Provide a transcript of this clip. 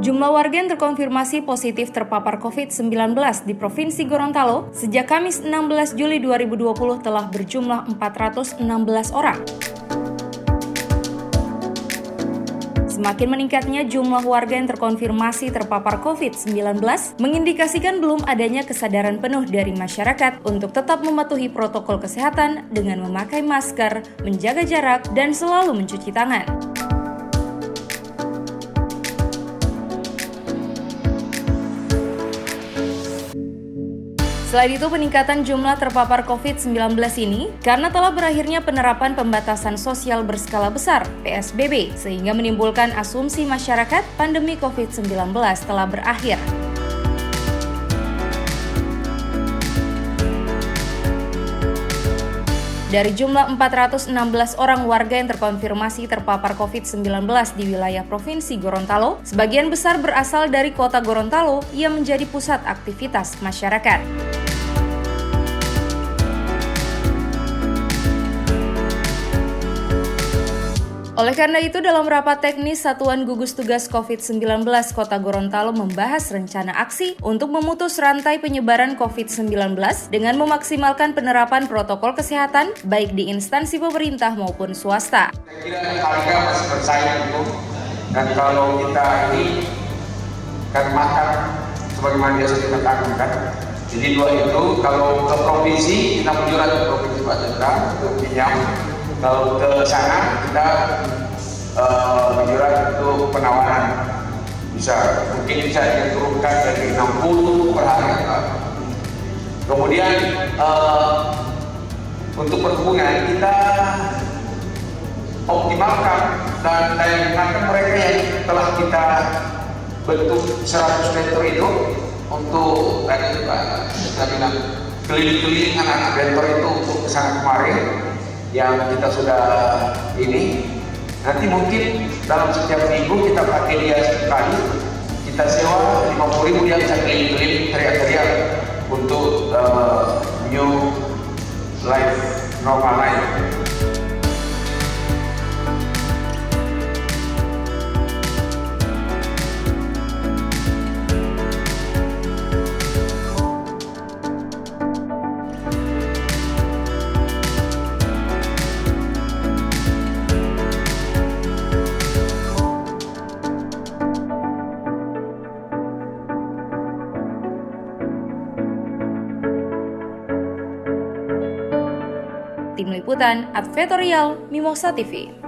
Jumlah warga yang terkonfirmasi positif terpapar COVID-19 di Provinsi Gorontalo sejak Kamis 16 Juli 2020 telah berjumlah 416 orang. Semakin meningkatnya jumlah warga yang terkonfirmasi terpapar COVID-19 mengindikasikan belum adanya kesadaran penuh dari masyarakat untuk tetap mematuhi protokol kesehatan dengan memakai masker, menjaga jarak, dan selalu mencuci tangan. Selain itu, peningkatan jumlah terpapar COVID-19 ini karena telah berakhirnya penerapan pembatasan sosial berskala besar (PSBB) sehingga menimbulkan asumsi masyarakat pandemi COVID-19 telah berakhir. Dari jumlah 416 orang warga yang terkonfirmasi terpapar COVID-19 di wilayah Provinsi Gorontalo, sebagian besar berasal dari kota Gorontalo yang menjadi pusat aktivitas masyarakat. Oleh karena itu, dalam rapat teknis Satuan Gugus Tugas COVID-19 Kota Gorontalo membahas rencana aksi untuk memutus rantai penyebaran COVID-19 dengan memaksimalkan penerapan protokol kesehatan baik di instansi pemerintah maupun swasta. Saya kira harga masih bersaing itu, dan kalau kita ini kan makan sebagaimana biasa kita tanggungan. Jadi dua itu, kalau ke provinsi kita menyurat ke provinsi Pak Jenderal untuk pinjam. Kalau ke sana kita menyurat untuk penawaran, mungkin bisa diturunkan dari 60 per hari. Kemudian untuk perhubungan kita optimalkan dan gunakan mereka yang telah kita bentuk 100 meter itu untuk tadi Pak kita bilang keliling-keliling anak-anak bentor itu untuk kesana kemari yang kita sudah ini. Nanti mungkin dalam setiap minggu kita pakai dia sekali, kita sewa 50.000 yang bisa keliling-keliling teriak-teriak untuk new life, normal life. Tim Liputan, Advertorial, Mimosa TV.